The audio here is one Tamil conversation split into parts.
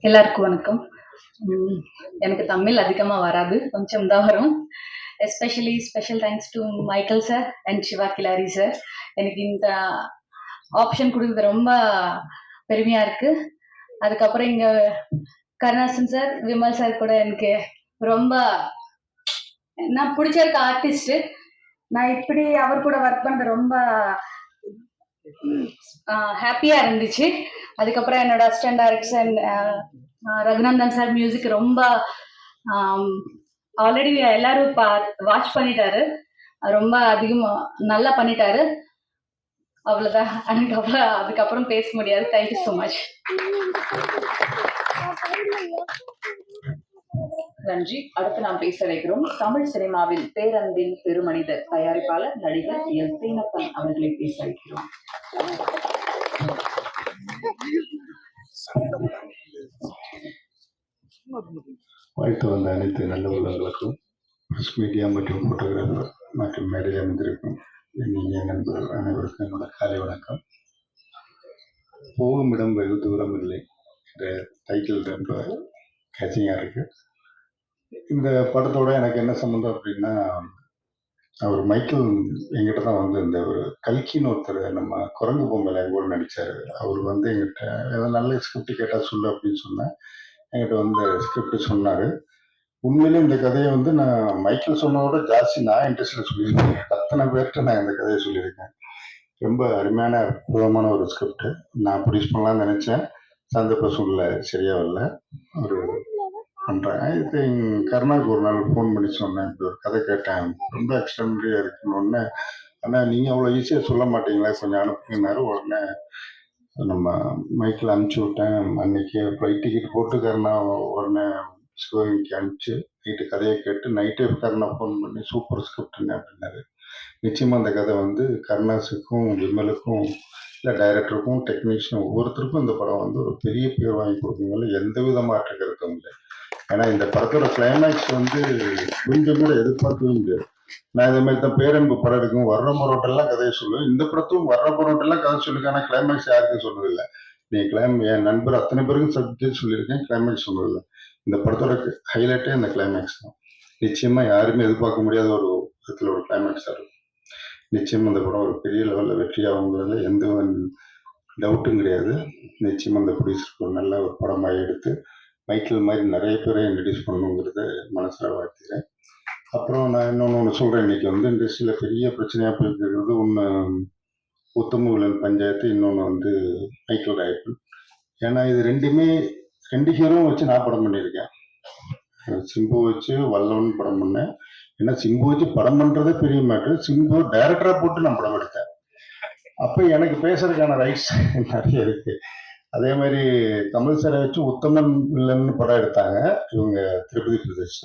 எல்லாருக்கும் வணக்கம். எனக்கு தமிழ் அதிகமா வராது, கொஞ்சம் தான் வரும். Especially special thanks to Michael sir and Siva Kilari sir. எனக்கு இந்த ஆப்ஷன் கொடுக்குறது ரொம்ப பெருமையா இருக்கு. அதுக்கப்புறம் இங்க கருணாசன் சார், விமல் சார் கூட எனக்கு ரொம்ப நான் பிடிச்சிருக்க ஆர்டிஸ்ட். நான் இப்படி அவர் கூட ஒர்க் பண்றது ரொம்ப ஹாப்பியா இருந்துச்சு. அதுக்கப்புறம் என்னோட assistant director Raghunandan sir music ரொம்ப ஆல்ரெடி எல்லாரும் வாட்ச் பண்ணிட்டாரு, ரொம்ப அதிகமா நல்லா பண்ணிட்டாரு. அவ்வளவுதான், அதுக்கப்புறம் பேச முடியாது. Thank you so much. நன்றி. அடுத்து நாம் பேச வைக்கிறோம் தமிழ் சினிமாவில் பேரன்பின் பெருமனிதர், தயாரிப்பாளர், நடிகர் எல் தேனப்பன் அவர்களை பேச வைக்கிறோம். வாழ்த்து வந்த அனைத்து நல்ல உள்ளங்களுக்கும், பிரஸ் மீடியா மற்றும் போட்டோகிராஃபர் மற்றும் மேடையில் அமைந்திருக்கும் இனிய நண்பர்கள் அனைவருக்கும் என்னோட காலை வணக்கம். போகும் இடம் வெகு தூரம் இல்லை என்ற டைட்டில் ரொம்ப கேச்சிங்காக இருக்கு. இந்த படத்தோட எனக்கு என்ன சம்மந்தம் அப்படின்னா, அவர் மைக்கேல் எங்கிட்ட தான் வந்து இந்த ஒரு கல்கின்னு ஒருத்தர் நம்ம குரங்கு பொம்மையில் எங்கூட நடித்தார். அவர் வந்து எங்கிட்ட ஏதோ நல்ல ஸ்கிரிப்ட் கேட்டால் சொல்லு அப்படின்னு சொன்னேன். என்கிட்ட வந்து ஸ்கிரிப்ட் சொன்னார். உண்மையிலே இந்த கதையை வந்து நான் மைக்கேல் சொன்னதோட ஜாஸ்தி நான் இன்ட்ரெஸ்டில் சொல்லியிருக்கேன். அத்தனை பேர்கிட்ட நான் இந்த கதையை சொல்லியிருக்கேன். ரொம்ப அருமையான அற்புதமான ஒரு ஸ்கிரிப்ட். நான் ப்ரொடியூஸ் பண்ணலாம்னு நினச்சேன், சந்தர்ப்ப சூழ்நிலை சரியா வரல. ஒரு பண்ணுறேன். இது கருணாவுக்கு ஒரு நாள் ஃபோன் பண்ணி சொன்னேன், இப்படி ஒரு கதை கேட்டேன், ரொம்ப எக்ஸ்ட்ரானரியாக இருக்குன்னு. ஆனால் நீங்கள் அவ்வளோ ஈஸியாக சொல்ல மாட்டீங்களா, கொஞ்சம் அனுப்புங்கன்னாரு. உடனே நம்ம மைக்கில் அனுப்பிச்சி விட்டேன். அன்னைக்கு ஃப்ளைட் டிக்கெட் போட்டு கருணா உடனே சிவகங்கைக்கு அனுப்பிச்சு நைட்டு கதையை கேட்டு நைட்டே கருணா ஃபோன் பண்ணி சூப்பர் ஸ்கிரிப்ட்னு அப்படின்னாரு. நிச்சயமாக அந்த கதை வந்து கருணாஸுக்கும் விமலுக்கும் இல்லை டைரக்டருக்கும் டெக்னீஷியன் ஒவ்வொருத்தருக்கும் இந்த படம் வந்து ஒரு பெரிய பேர் வாங்கி கொடுக்குறதுல எந்த வித மாற்ற கருத்தும் இல்லை. ஏன்னா இந்த படத்தோட கிளைமேக்ஸ் வந்து கொஞ்சம் கூட எதிர்பார்க்கவே முடியாது. நான் இதே மாதிரி தான் பேரன்பு படம் இருக்கும், வர்ற மரோட்டெல்லாம் கதையை சொல்லுவேன். இந்த படத்தும் வர்ற மரோட்டெல்லாம் கதை சொல்லிருக்கேன், ஆனால் கிளைமேக்ஸ் யாருக்கும் சொன்னதில்லை. நீ என் நண்பர் அத்தனை பேருக்கும் சப்ஜெக்ட் சொல்லியிருக்கேன், கிளைமேக்ஸ் சொன்னதில்லை. இந்த படத்தோட ஹைலைட்டே இந்த கிளைமேக்ஸ் தான். நிச்சயமா யாருமே எதிர்பார்க்க முடியாத ஒரு விதத்தில் ஒரு கிளைமேக்ஸ் இருக்கும். நிச்சயம் அந்த படம் ஒரு பெரிய லெவலில் வெற்றியாகுங்கிறதுல எந்த டவுட்டும் கிடையாது. நிச்சயம் அந்த ப்ரொடியூசருக்கு ஒரு நல்ல ஒரு படமாக எடுத்து மைக்கேல் மாதிரி நிறைய பேரை இன்ட்ரடியூஸ் பண்ணணுங்கிறத மனசில் வாழ்த்துக்கிறேன். அப்புறம் நான் இன்னொன்று சொல்கிறேன். இன்றைக்கி வந்து இண்டஸ்ட்ரியில் பெரிய பிரச்சனையாக போயிருக்கிறது ஒன்று உத்தம வில்லன் பஞ்சாயத்து, இன்னொன்று வந்து மைக்கேல் ராயப்பன். ஏன்னா இது ரெண்டு ஹீரோவும் வச்சு நான் படம் பண்ணியிருக்கேன். சிம்பு வச்சு வல்லவன் படம் பண்ணேன். ஏன்னா சிம்பு வச்சு படம் பண்ணுறதே பெரிய மேட்ரு. சிம்பு டைரக்டராக போட்டு நான் படம் எடுத்தேன். அப்போ எனக்கு பேசுறதுக்கான ரைட்ஸ் நிறைய இருக்குது. அதே மாதிரி கமல் சாரை வச்சு உத்தமன் வில்லன்னு படம் எடுத்தாங்க இவங்க திருப்பதி பிரதேஷ்.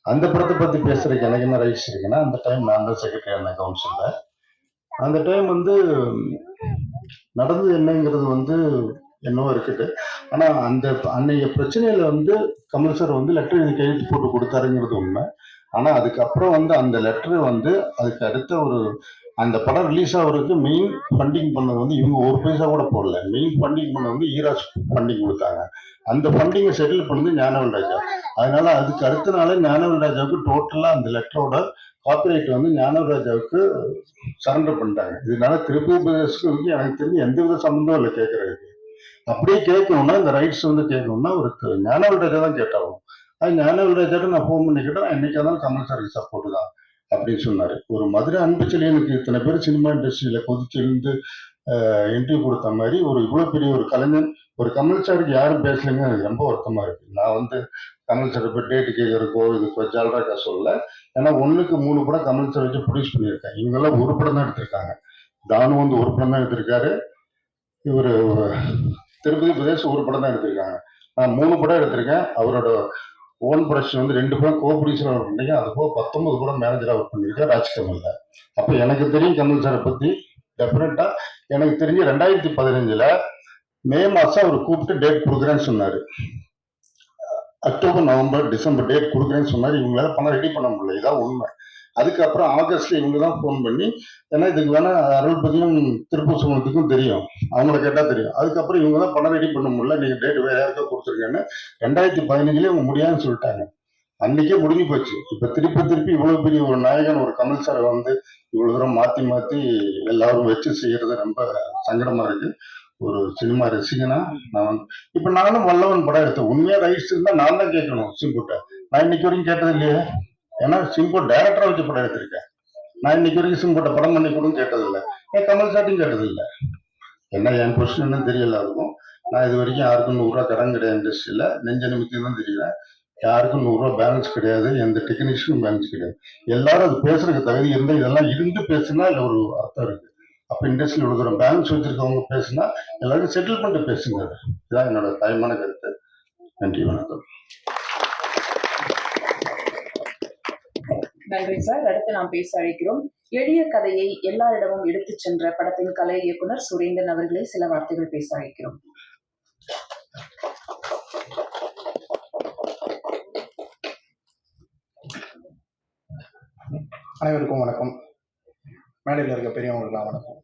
அந்த படத்தை பற்றி பேசுறதுக்கு எனக்கு என்ன ரைட்ஸ் இருக்குன்னா, அந்த டைம் நான் தான் செக்ரட்டரியாக இருந்தேன் கவுன்சிலில். அந்த டைம் வந்து நடந்தது என்னங்கிறது வந்து என்னவோ இருக்குது. ஆனால் அந்த அன்னைய பிரச்சனையில வந்து கமல் சார் வந்து லெட்டர் எழுதி கையெழுத்து போட்டு கொடுத்தாருங்கிறது உண்மை. ஆனால் அதுக்கப்புறம் வந்து அந்த லெட்டர் வந்து அதுக்கு அடுத்த ஒரு அந்த படம் ரிலீஸ் ஆகிறதுக்கு மெயின் ஃபண்டிங் பண்ணது வந்து இவங்க ஒரு பைசா கூட போடல. மெயின் ஃபண்டிங் பண்ணது வந்து ஈராஸ் ஃபண்டிங் கொடுத்தாங்க. அந்த ஃபண்டிங்கை செட்டில் பண்ணது ஞானவேல் ராஜா. அதனால அதுக்கு அடுத்த நாளே ஞானவேல் ராஜாவுக்கு டோட்டலாக அந்த லெட்டரோட காப்பிரைட் வந்து ஞானவேல் ராஜாவுக்கு சரண்டர் பண்ணிட்டாங்க. இதனால திருப்பதி பிரதேசத்துக்கு எனக்கு தெரிஞ்சு எந்த வித சம்மந்தம் இல்லை கேட்கறதுக்கு. அப்படியே கேட்கணும்னா இந்த ரைட்ஸ் வந்து கேட்கணும்னா ஒரு ஞானவேல் ராஜா தான் கேட்டாகும். அது ஞானவேல் ராஜாட்ட நான் ஃபோன் பண்ணி கேட்டேன், என்னைக்கா தான் கமல் சாருக்கு சப்போர்ட் தான் அப்படின்னு சொன்னாரு. ஒரு மதுரை அன்புச்செழியனுக்கு இத்தனை பேர் சினிமா இண்டஸ்ட்ரியில கொதிச்சிருந்து இன்டர்வியூ கொடுத்த மாதிரி ஒரு இவ்வளவு பெரிய ஒரு கலைஞன் ஒரு கமல் சாருக்கு யாரும் பேசலைங்க. எனக்கு ரொம்ப வருத்தமா இருக்கு. நான் வந்து கமல் சார் போய் டேட்டு கேட்கறக்கோ இதுக்கோ ஜால்ராக்கா சொல்லல. ஏன்னா 1க்கு 3 படம் கமல் சார் வச்சு ப்ரொடியூஸ் பண்ணியிருக்கேன். இவங்கெல்லாம் ஒரு படம் தான் எடுத்திருக்காங்க. தானு வந்து ஒரு படம் தான் எடுத்திருக்காரு. இவர் திருப்பதி பிரதேஷ் ஒரு படம் தான் எடுத்திருக்காங்க. நான் 3 படம் எடுத்திருக்கேன். அவரோட ஓன் ப்ரொடக்ஷன் வந்து 2 படம் கோ ப்ரொடியூசராக ஒர்க் பண்ணிருக்கேன். அது போக 19 படம் மேனேஜராக ஒர்க் பண்ணியிருக்கேன் ராஜ்கமல்ல. அப்போ எனக்கு தெரியும் கமல் சாரை பற்றி. டெஃபினட்டா எனக்கு தெரிஞ்சு 2015 மே மாதம் அவர் கூப்பிட்டு டேட் கொடுக்குறேன்னு சொன்னார். அக்டோபர், நவம்பர், டிசம்பர் டேட் கொடுக்குறேன்னு சொன்னார். இவங்களால பணம் ரெடி பண்ண முடியல. இதான் உண்மை. அதுக்கப்புறம் ஆகஸ்ட்ல இவங்க தான் ஃபோன் பண்ணி, ஏன்னா இதுக்கு வேணா அருள்பதியும் திருப்பூர் சுமத்துக்கும் தெரியும், அவங்கள கேட்டா தெரியும். அதுக்கப்புறம் இவங்க தான் படம் ரெடி பண்ண முடியல, நீங்க டேட் வேற யாருக்கா கொடுத்துருங்கன்னு 2015 இவங்க முடியாதுன்னு சொல்லிட்டாங்க. அன்னைக்கே முடிஞ்சு போச்சு. இப்ப திருப்பி இவ்வளவு பெரிய ஒரு நாயகன் ஒரு கமல் சாரை வந்து இவ்வளவு தூரம் மாத்தி மாத்தி எல்லாரும் வச்சு செய்யறது ரொம்ப சங்கடமா இருக்கு. ஒரு சினிமா ரசிகனா நான் வந்து இப்ப நானும் வல்லவன் படம் எடுத்தேன். உண்மையா ரைட்ஸ் இருந்தா நான் தான் கேட்கணும் சிம்புட்ட. நான் இன்னைக்கு வரைக்கும் கேட்டது இல்லையே. ஏன்னா சிம்பு டைரக்டரா வச்சு படம் எடுத்திருக்கேன். நான் இன்னைக்கு வரைக்கும் சிம்புட்ட படம் பண்ணி கூட கேட்டதில்லை. ஏன் கமல் சாட்டையும் கேட்டதில்லை. என்ன என் பொசிஷன் தெரியல இருக்கும். நான் இது வரைக்கும் யாருக்கும் 100 ரூபா கடன் கிடையாது இண்டஸ்ட்ரியில. நெஞ்ச நிமித்தி தான் தெரியல. யாருக்கும் 100 ரூபா பேலன்ஸ் கிடையாது, எந்த டெக்னீஷியனும் பேலன்ஸ் கிடையாது. எல்லாரும் அது பேசுறதுக்கு தகுதி இருந்தா இதெல்லாம் இருந்து பேசுனா இல்ல ஒரு அர்த்தம் இருக்கு. அப்ப இண்டஸ்ட்ரியில் இவ்வளவு தூரம் பேலன்ஸ் வச்சிருக்கவங்க பேசுனா எல்லாரும் செட்டில் பண்ணிட்டு பேசுங்க. இதுதான் என்னோட தாய்மான கருத்து. நன்றி, வணக்கம். நன்றி சார். அடுத்து நாம் பேச அழைக்கிறோம் எளிய கதையை எல்லாரிடமும் எடுத்துச் சென்ற படத்தின் கலை இயக்குனர் சுரேந்திரன் அவர்களை சில வார்த்தைகள் பேச அழைக்கிறோம். அனைவருக்கும் வணக்கம். மேடையில் இருக்க பெரியவங்களுக்குலாம் வணக்கம்.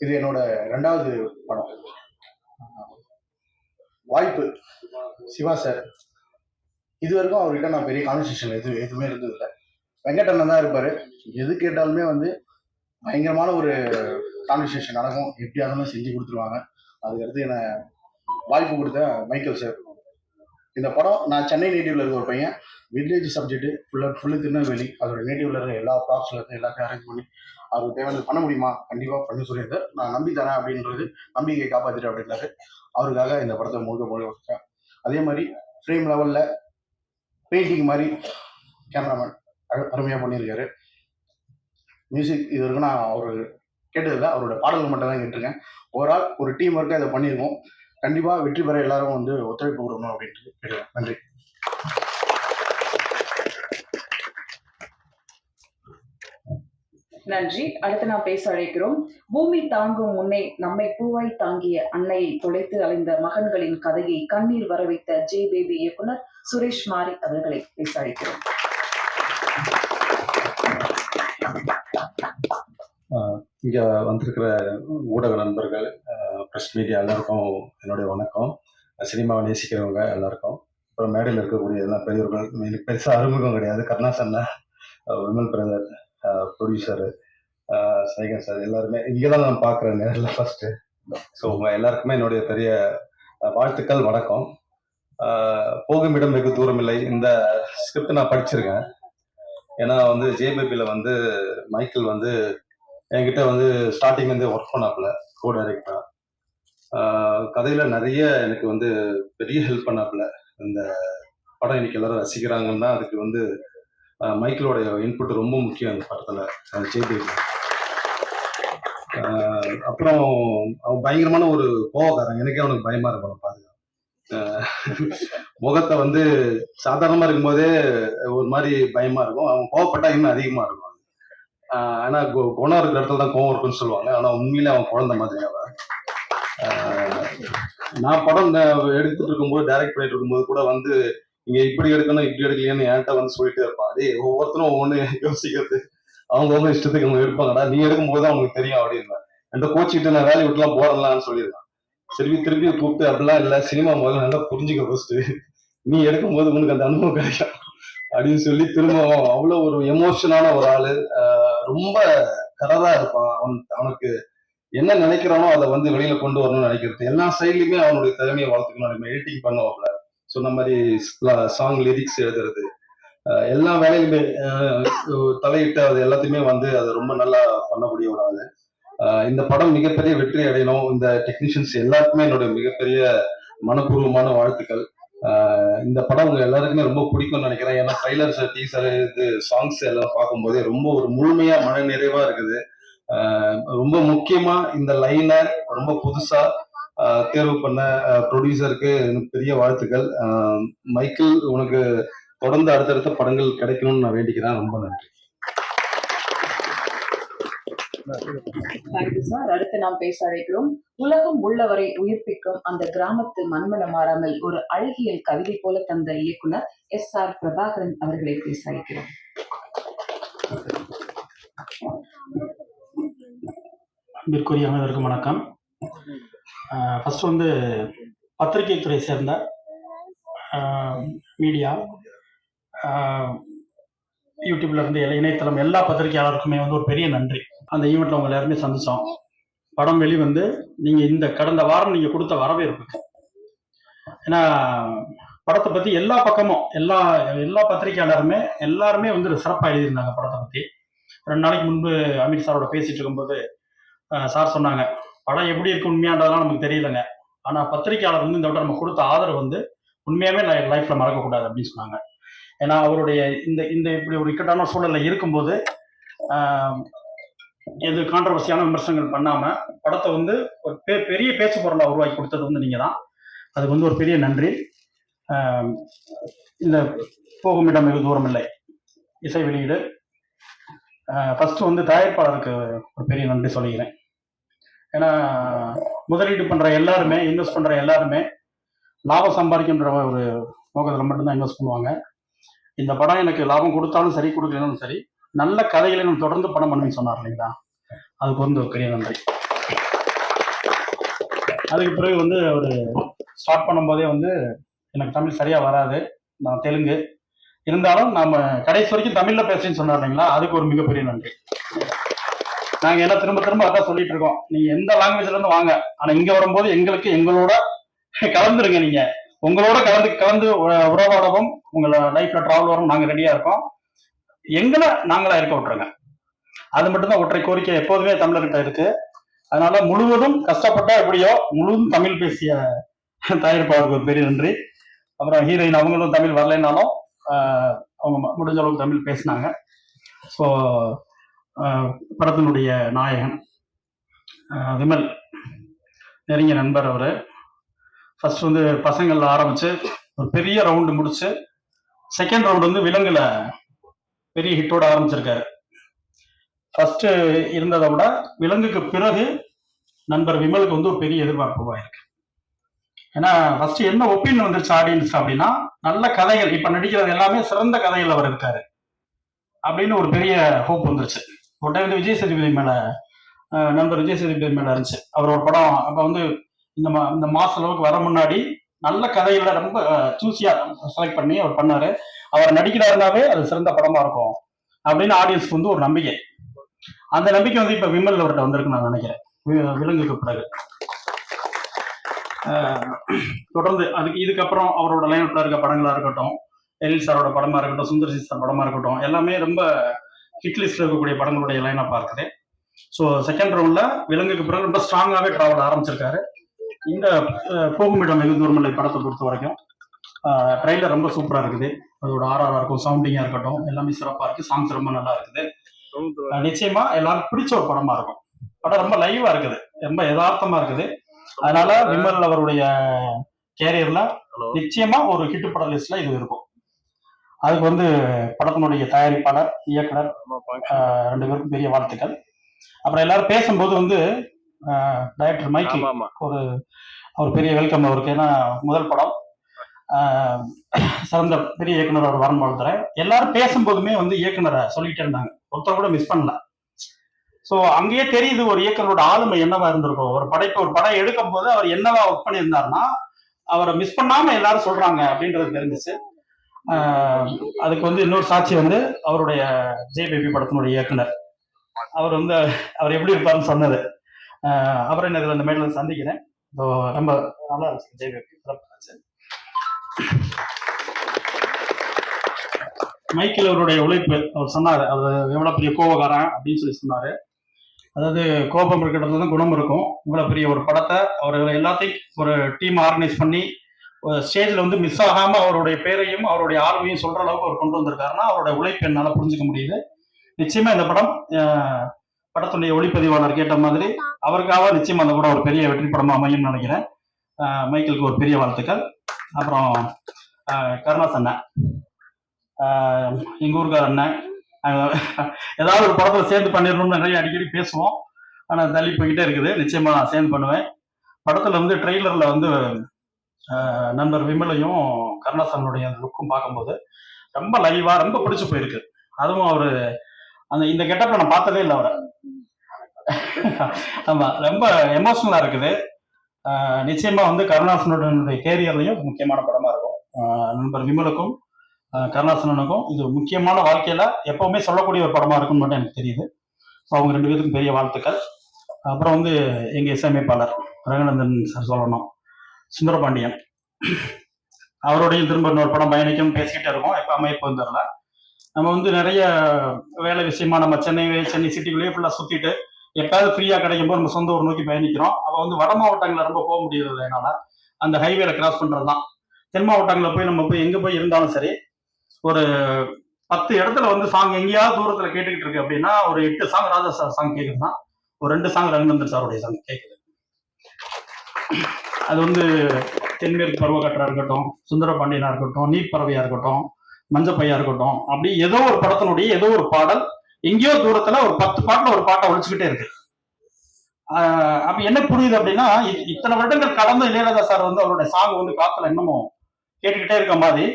இது என்னோட 2வது படம். வாய்ப்பு சிவா சார். இது வரைக்கும் அவர்கிட்ட நான் பெரிய கான்வர்சேஷன் எதுவுமே இருந்ததில்லை. வெங்கடண்ணன் தான் இருப்பார். எது கேட்டாலுமே வந்து பயங்கரமான ஒரு கான்வர்சேஷன் நடக்கும். எப்படி அதெல்லாம் செஞ்சு கொடுத்துருவாங்க. அதுக்கடுத்து என்னை வாய்ப்பு கொடுத்த மைக்கேல் சார். இந்த படம் நான் சென்னை நேட்டிவ்ல இருக்க ஒரு பையன். Village subject full Tirunelveli. அதோட நேட்டிவ்ல இருக்க எல்லா ப்ராப்ஸ்ல இருந்து எல்லாத்தையும் அரேஞ்ச் பண்ணி அவருக்கு தேவையானது பண்ண முடியுமா, கண்டிப்பாக பண்ணி சொல்லியிருந்தார். நான் நம்பி தரேன் அப்படின்றது, நம்பிக்கையை காப்பாற்றிட்டு அப்படின்றாரு. அவருக்காக இந்த படத்தை முழுக்க வச்சேன். அதே மாதிரி ஃப்ரேம் லெவலில் பெயிண்டிங் மாதிரி கேமராமேன் அருமையாக பண்ணியிருக்காரு. மியூசிக் இது வரைக்கும் நான் அவர் கேட்டதில்லை, அவரோட பாடல்கள் மட்டும் தான் கேட்டிருக்கேன். ஓவரால் ஒரு டீம் ஒர்க்காக இதை பண்ணியிருக்கோம். கண்டிப்பாக வெற்றி பெற எல்லாரும் வந்து ஒத்துழைப்பு கொடுக்கணும் அப்படின்ட்டு கேட்குறேன். நன்றி. நன்றி. அடுத்து நாம் பேச அழைக்கிறோம் பூமி தாங்கும் முன்னே நம்மை பூவாய் தாங்கிய அன்னையை தொலைத்து அலைந்த மகன்களின் கதையை கண்ணீர் வர வைத்த ஜே பேபி இயக்குனர் சுரேஷ் மாரி அவர்களை பேச அழைக்கிறோம். இங்கே வந்திருக்கிற ஊடக நண்பர்கள், ப்ரெஸ் மீடியா எல்லாருக்கும் என்னுடைய வணக்கம். சினிமாவை நேசிக்கிறவங்க எல்லாருக்கும், அப்புறம் மேடையில் இருக்கக்கூடிய எல்லா பெரியவர்கள், எனக்கு பெருசாக அறிமுகம் கிடையாது. கருணாசன்னா, Vimal brother, producer Sekar sir, எல்லாருமே இங்கே தான் நான் பார்க்குறேன் நேரில் ஃபஸ்ட்டு. ஸோ உங்கள் எல்லாருக்குமே என்னுடைய பெரிய வாழ்த்துக்கள், வணக்கம். போகும் இடம் வெகு தூரம் இல்லை. இந்த ஸ்கிரிப்ட் நான் படிச்சிருக்கேன். ஏன்னா வந்து ஜேபிபியில் வந்து மைக்கேல் வந்து என்கிட்ட வந்து ஸ்டார்டிங்லேருந்து ஒர்க் பண்ணாப்புல கோ டைரக்டரா. கதையில் நிறைய எனக்கு வந்து பெரிய ஹெல்ப் பண்ணாப்புல. இந்த படம் இன்னைக்கு எல்லாரும் ரசிக்கிறாங்கன்னா அதுக்கு வந்து மைக்கேலோட இன்புட் ரொம்ப முக்கியம் அந்த படத்தில், ஜேபிபி. அப்புறம் அவன் பயங்கரமான ஒரு கோவக்காரன். எனக்கே அவனுக்கு பயமா இருக்கும் பாருங்க. முகத்தை வந்து சாதாரணமா இருக்கும்போதே ஒரு மாதிரி பயமா இருக்கும். அவன் கோவப்பட்டா இன்னும் அதிகமா இருக்கும். ஆனா குணம் இருக்கிற இடத்துல தான் கோவம் இருக்குன்னு சொல்லுவாங்க. ஆனா உண்மையிலே அவன் குழந்தை மாதிரி அவன். நான் படம் எடுத்துட்டு இருக்கும்போது, டைரக்ட் பண்ணிட்டு இருக்கும்போது கூட வந்து இங்க இப்படி எடுக்கணும் இப்படி எடுக்கலையான்னு என்கிட்ட வந்து சொல்லிட்டே இருப்பான். அதே ஒவ்வொருத்தரும் ஒவ்வொன்று யோசிக்கிறது, அவங்க இஷ்டத்துக்கு அவங்க எடுப்பாங்கடா, நீ எடுக்கும்போது அவங்களுக்கு தெரியும் அப்படின்னு என்கிட்ட கோச்சிக்கிட்டு நான் வேலையை விட்டுலாம் போறேன்லான்னு சொல்லியிருக்கான். திருப்பி கூப்பிட்டு அப்படிலாம் இல்லை, சினிமா முதல்ல நல்லா புரிஞ்சுக்க ஃபர்ஸ்ட், நீ எடுக்கும்போது உனக்கு அந்த அனுபவம் கிடைக்கும் அப்படின்னு சொல்லி திரும்ப அவ்வளோ ஒரு எமோஷனான ஒரு ஆளு. ரொம்ப கரரா இருப்பான். அவனுக்கு என்ன நினைக்கிறானோ அதை வந்து வெளியில கொண்டு வரணும்னு நினைக்கிறது. எல்லா சைட்லயுமே அவனுடைய திறமையை வளர்த்துக்கணும். எடிட்டிங் பண்ணுவாப்ல, சொன்ன மாதிரி சாங் லிரிக்ஸ் எழுதுறது, எல்லா வேலையுமே தலையிட்டு அது எல்லாத்தையுமே வந்து அதை ரொம்ப நல்லா பண்ணக்கூடிய ஒரு ஆளு. இந்த படம் மிகப்பெரிய வெற்றி அடையணும். இந்த டெக்னீஷியன்ஸ் எல்லாருக்குமே என்னுடைய மிகப்பெரிய மனப்பூர்வமான வாழ்த்துக்கள். இந்த படம் உங்க எல்லாருக்குமே ரொம்ப பிடிக்கும்னு நினைக்கிறேன். ஏன்னா ட்ரைலர்ஸ், டீசர், இது சாங்ஸ் எல்லாம் பார்க்கும்போதே ரொம்ப ஒரு முழுமையா மன நிறைவா இருக்குது. ரொம்ப முக்கியமா இந்த லைனை ரொம்ப புதுசா தேர்வு பண்ண ப்ரொடியூசருக்கு எனக்கு பெரிய வாழ்த்துக்கள். மைக்கேல், உனக்கு தொடர்ந்து அடுத்தடுத்த படங்கள் கிடைக்கணும்னு நான் வேண்டிக்கிறேன். ரொம்ப நன்றி. Thank you sir. அடுத்து நாம் பேச அழைக்கிறோம் உலகம் உள்ளவரை உயிர்ப்பிக்கும் அந்த கிராமத்து மண்மன மாறாமல் ஒரு அழகியல் கவிதை போல தந்த இயக்குனர் SR பிரபாகரன் அவர்களை பேச அழைக்கிறோம். அன்பிற்குரிய அனைவருக்கும் வணக்கம். ஃபர்ஸ்ட் வந்து பத்திரிகை துறை சேர்ந்த மீடியா, யூடியூப்ல இருந்து இணையதளம் எல்லா பத்திரிகையாளருக்குமே வந்து ஒரு பெரிய நன்றி. அந்த ஈவெண்ட்ல உங்க எல்லாருமே சந்திச்சோம். படம் வெளி வந்து நீங்க இந்த கடந்த வாரம் நீங்க கொடுத்த வரவேற்பு, ஏன்னா படத்தை பத்தி எல்லா பக்கமும் எல்லா பத்திரிகையாளருமே எல்லாருமே வந்து சிறப்பாக எழுதியிருந்தாங்க படத்தை பத்தி. 2 நாளைக்கு முன்பு அமீர் சாரோட பேசிட்டு இருக்கும்போது சார் சொன்னாங்க, படம் எப்படி இருக்கு உண்மையான்றதெல்லாம் நமக்கு தெரியலங்க, ஆனா பத்திரிகையாளர் வந்து இந்த விட நம்ம கொடுத்த ஆதரவு வந்து உண்மையாவே லைஃப்ல மறக்கக்கூடாது அப்படின்னு சொன்னாங்க. ஏன்னா அவருடைய இந்த இந்த இப்படி ஒரு இக்கட்டான சூழல்ல இருக்கும்போது எது கான்ட்ரவர்சியான விமர்சனங்கள் பண்ணாம படத்தை வந்து ஒரு பெரிய பேச்சு பொருளா உருவாக்கி கொடுத்தது வந்து நீங்க தான். அதுக்கு வந்து ஒரு பெரிய நன்றி. இந்த போகும் இடம் வெகு தூரம் இல்லை இசை வெளியீடு, ஃபர்ஸ்ட் வந்து தயாரிப்பாளருக்கு ஒரு பெரிய நன்றி சொல்லிக்கிறேன். ஏன்னா முதலீடு பண்ற எல்லாருமே, இன்வெஸ்ட் பண்ற எல்லாருமே லாபம் சம்பாதிக்கின்ற ஒரு நோக்கத்தில் மட்டும்தான் இன்வெஸ்ட் பண்ணுவாங்க. இந்த படம் எனக்கு லாபம் கொடுத்தாலும் சரி கொடுக்கலனாலும் சரி, நல்ல கதைகளை நம்ம தொடர்ந்து படம் பண்ணுன்னு சொன்னார் இல்லைங்களா, அதுக்கு வந்து ஒரு பெரிய நன்றி. அதுக்கு பிறகு வந்து அவர் ஸ்டார்ட் பண்ணும்போதே வந்து எனக்கு தமிழ் சரியா வராது, நான் தெலுங்கு, இருந்தாலும் நம்ம கடைசி வரைக்கும் தமிழ்ல பேசுறேன்னு சொன்னார் இல்லைங்களா, அதுக்கு ஒரு மிகப்பெரிய நன்றி. நாங்க எல்லாம் திரும்ப திரும்ப அதான் சொல்லிட்டு இருக்கோம், நீங்க எந்த லாங்குவேஜ்ல இருந்து வாங்க, ஆனா இங்க வரும்போது எங்களோட கலந்துருங்க, நீங்க உங்களோட கலந்து உறவாடவும் உங்களோட லைஃப்ல டிராவல் வரும் நாங்க ரெடியா இருக்கோம், எங்களை நாங்களா இருக்க விட்டுருங்க. அது மட்டும்தான் ஒற்றை கோரிக்கை எப்போதுமே தமிழர்கிட்ட இருக்கு. அதனால முழுவதும் கஷ்டப்பட்டா எப்படியோ முழுவதும் தமிழ் பேசிய தயாரிப்பாளருக்கு ஒரு பெரிய நன்றி. அப்புறம் ஹீரோயின் அவங்களும் தமிழ் வரலைன்னாலும் அவங்க முடிஞ்ச அளவுக்கு தமிழ் பேசினாங்க. ஸோ படத்தினுடைய நாயகன் விமல், நெருங்கிய நண்பர் அவர். ஃபர்ஸ்ட் வந்து பசங்கள்ல ஆரம்பிச்சு ஒரு பெரிய ரவுண்டு முடிச்சு செகண்ட் ரவுண்ட் வந்து விலங்குல பெரிய ஹிட்டோட ஆரம்பிச்சிருக்காரு. ஃபர்ஸ்ட் இருந்ததை விட விலங்குக்கு பிறகு நண்பர் விமலுக்கு வந்து ஒரு பெரிய எதிர்பார்ப்பு இருக்கு. ஏன்னா ஃபர்ஸ்ட் என்ன ஒப்பீனியன் வந்துருச்சு ஆடியன்ஸ் அப்படின்னா, நல்ல கதைகள், இப்ப நடிக்கிறது எல்லாமே சிறந்த கதைகள் அவர் இருக்காரு அப்படின்னு ஒரு பெரிய ஹோப் வந்துருச்சு. ஒரு டைம் வந்து விஜய் சேதுபதி மேல, நண்பர் விஜய் சேதுபதி மேல இருந்துச்சு. அவர் ஒரு படம் அப்ப வந்து இந்த மாச அளவுக்கு வர முன்னாடி நல்ல கதைகளை ரொம்ப சூஸியா செலக்ட் பண்ணி அவர் பண்ணாரு. அவர் நடிக்கிறாருனாவே அது சிறந்த படமா இருக்கும் அப்படின்னு ஆடியன்ஸ்க்கு வந்து ஒரு நம்பிக்கை. அந்த நம்பிக்கை வந்து இப்ப விமல் அவர்கிட்ட வந்திருக்கு நான் நினைக்கிறேன், விலங்குக்கு பிறகு. தொடர்ந்து இதுக்கப்புறம் அவரோட லைனப்ல இருக்க படங்களா இருக்கட்டும், எழில் சாரோட படமா இருக்கட்டும், சுந்தர்சி சார் படமா இருக்கட்டும், எல்லாமே ரொம்ப ஹிட் லிஸ்ட்ல இருக்கக்கூடிய படங்களுடைய லைனப்பா இருக்குது. ஸோ செகண்ட் ரவுண்ட்ல விலங்குக்கு பிறகு ரொம்ப ஸ்ட்ராங்காவே டிராவல் ஆரம்பிச்சிருக்காரு. இந்த போகுமிடம் வெகு தூரமில்லை படத்தை பொறுத்த வரைக்கும் ட்ரெய்லர் ரொம்ப சூப்பரா இருக்குது. அதோட ஆர்ஆரா இருக்கும், சவுண்டிங்கா இருக்கட்டும், எல்லாமே சிறப்பா இருக்கு. சாங்ஸ் ரொம்ப நல்லா இருக்குது. நிச்சயமா எல்லாருக்கும் பிடிச்ச ஒரு படமா இருக்கும். படம் ரொம்ப லைவா இருக்குது, ரொம்ப யதார்த்தமா இருக்குது. அதனால விமல் அவருடைய கேரியர்ல நிச்சயமா ஒரு ஹிட் பட லிஸ்ட்ல இது இருக்கும். அதுக்கு வந்து படத்தினுடைய தயாரிப்பாளர், இயக்குனர் 2 பேருக்கும் பெரிய வாழ்த்துக்கள். அப்புறம் எல்லாரும் பேசும்போது வந்து டைரக்டர் மைக்கேல் ஒரு பெரிய வெல்கம் அவருக்கு. ஏன்னா முதல் படம், சிறந்த பெரிய இயக்குனர் அவர் வரணும் வாழ்த்துறேன். எல்லாரும் பேசும்போதுமே வந்து இயக்குனரை சொல்லிக்கிட்டே இருந்தாங்க, ஒருத்தர் கூட மிஸ் பண்ணல. ஸோ அங்கேயே தெரியுது ஒரு இயக்குனரோட ஆளுமை என்னவா இருந்திருக்கும். ஒரு படம் எடுக்கும் போது அவர் என்னவா ஒர்க் பண்ணியிருந்தாருன்னா அவரை மிஸ் பண்ணாம எல்லாரும் சொல்றாங்க அப்படின்றது தெரிஞ்சிச்சு. அதுக்கு வந்து இன்னொரு சாட்சி வந்து அவருடைய ஜேபேபி படத்தினுடைய இயக்குனர். அவர் எப்படி இருப்பாருன்னு சொன்னது. அவரை நான் இந்த மேல சந்திக்கிறேன். ரொம்ப நல்லா இருந்துச்சு ஜேபேபி. மைக்கேல் அவருடைய உழைப்பு, அவர் சொன்னாரு அவர் எவ்வளவு பெரிய கோபக்காரன் அப்படின்னு சொல்லி சொன்னாரு. அதாவது கோபம் இருக்கிறதுல தான் குணம் இருக்கும். இவ்வளவு பெரிய ஒரு படத்தை அவர் எல்லாத்தையும் ஒரு டீம் ஆர்கனைஸ் பண்ணி ஸ்டேஜ்ல வந்து மிஸ் ஆகாம அவருடைய பேரையும் அவருடைய ஆர்வத்தையும் சொல்ற அளவுக்கு அவர் கொண்டு வந்திருக்காருன்னா அவருடைய உழைப்பு என்னால புரிஞ்சுக்க முடியுது. நிச்சயமா இந்த படம் படத்துடைய ஒளிப்பதிவாளர் கேட்ட மாதிரி அவருக்காக நிச்சயமா அந்த படம் ஒரு பெரிய வெற்றி படமா அமையும் நினைக்கிறேன். மைக்கேலுக்கு ஒரு பெரிய வாழ்த்துக்கள். அப்புறம் கருணாஸ் அண்ணன், எங்க ஊருக்கார அண்ணன், ஏதாவது ஒரு படத்துல சேர்ந்து பண்ணிடணும்னு நிறைய அடிக்கடி பேசுவோம், ஆனா தள்ளி போய்கிட்டே இருக்குது. நிச்சயமா நான் சேர்ந்து பண்ணுவேன். படத்துல வந்து ட்ரெய்லர்ல வந்து நண்பர் விமலையும் கருணாசனுடைய லுக்கும் பார்க்கும்போது ரொம்ப லைவா ரொம்ப பிடிச்சு போயிருக்கு. அதுவும் அவரு இந்த கெட்டப்ல நான் பார்த்ததே இல்லை அவரை. ஆமா, ரொம்ப எமோஷனலா இருக்குது. நிச்சயமா வந்து கருணாசனுடைய கேரியர்லயும் முக்கியமான படமா இருக்கும். நண்பர் விமலுக்கும் கருணாசனனுக்கும் இது முக்கியமான வாழ்க்கையில எப்பவுமே சொல்லக்கூடிய ஒரு படமா இருக்கும்னு மட்டும் எனக்கு தெரியுது. ஸோ அவங்க 2 பேருக்கும் பெரிய வாழ்த்துக்கள். அப்புறம் வந்து எங்க இசையமைப்பாளர் ரங்கநந்தன் சார் சொல்லணும், சுந்தரபாண்டியன் அவருடைய திரும்ப இன்னொரு படம் பயணிக்கும் பேசிக்கிட்டே இருக்கோம். எப்போ அமைப்பு வந்துடல. நம்ம வந்து நிறைய வேலை விஷயமா நம்ம சென்னை சிட்டிக்குள்ளேயே ஃபுல்லாக சுற்றிட்டு எப்பயாவது ஃப்ரீயாக கிடைக்கும் போது நம்ம சொந்த ஊர் நோக்கி பயணிக்கிறோம். அப்போ வந்து வட மாவட்டங்களில் ரொம்ப போக முடியறது என்னால். அந்த ஹைவேல கிராஸ் பண்ணுறது தான். தென் மாவட்டங்களில் போய் நம்ம போய் எங்கே போய் இருந்தாலும் சரி, ஒரு 10 இடத்துல வந்து சாங் எங்கேயாவது தூரத்தில் கேட்டுக்கிட்டு இருக்கு அப்படின்னா ஒரு 8 சாங் ராஜா சார் சாங் கேட்குதுன்னா ஒரு 2 சாங் ரங்கநந்தன் சாருடைய சாங் கேட்குது. அது வந்து தென்மேற்கு பருவக்கட்டரா இருக்கட்டும், சுந்தரபாண்டியனா இருக்கட்டும், நீட் பறவையா இருக்கட்டும், மஞ்சப்பையா இருக்கட்டும், அப்படி ஏதோ ஒரு படத்தினுடைய ஏதோ ஒரு பாடல் எங்கேயோ தூரத்துல ஒரு 10 பாட்டுல ஒரு பாட்டை ஒழிச்சுக்கிட்டே இருக்கு. அப்ப என்ன புரியுது அப்படின்னா, இத்தனை வருடங்கள் கடந்த இளையராஜா சார் வந்து அவருடைய சாங் வந்து காத்துல இன்னமும் கேட்டுக்கிட்டே இருக்க மாதிரி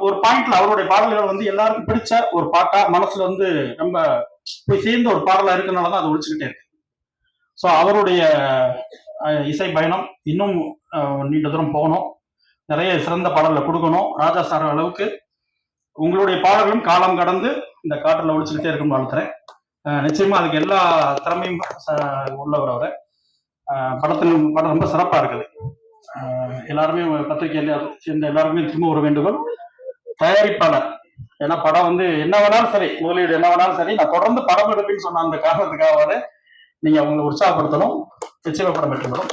ஒரு பாயிண்ட்ல அவருடைய பாடல்கள் வந்து எல்லாருக்கும் பிடிச்ச ஒரு பாட்டா மனசுல வந்து ரொம்ப போய் சேர்ந்த ஒரு பாடலா இருக்கனாலதான் அது ஒழிச்சுக்கிட்டே இருக்கு. ஸோ அவருடைய இசை பயணம் இன்னும் நீண்ட தூரம் போகணும், நிறைய சிறந்த பாடல்களை கொடுக்கணும். ராஜா சார் அளவுக்கு உங்களுடைய பாடல்களும் காலம் கடந்து இந்த காட்டில் ஒழிச்சுக்கிட்டே இருக்குன்னு வாழ்த்துறேன். நிச்சயமா அதுக்கு எல்லா திறமையும் உள்ளவர் அவரை. படம் ரொம்ப சிறப்பா இருக்குது. எல்லாருமே பத்திரிகையில சேர்ந்த எல்லாருமே திரும்ப ஒரு வேண்டுகோள், தயாரிப்பாளர், ஏன்னா படம் வந்து என்ன வேணாலும் சரி, முதலீடு என்ன வேணாலும் சரி, நான் தொடர்ந்து படம் எடுப்பேன்னு சொன்ன அந்த காரணத்துக்காக நீங்க அவங்களை உற்சாகப்படுத்தணும். நிச்சயமா படம் பெற்றுவிடும்.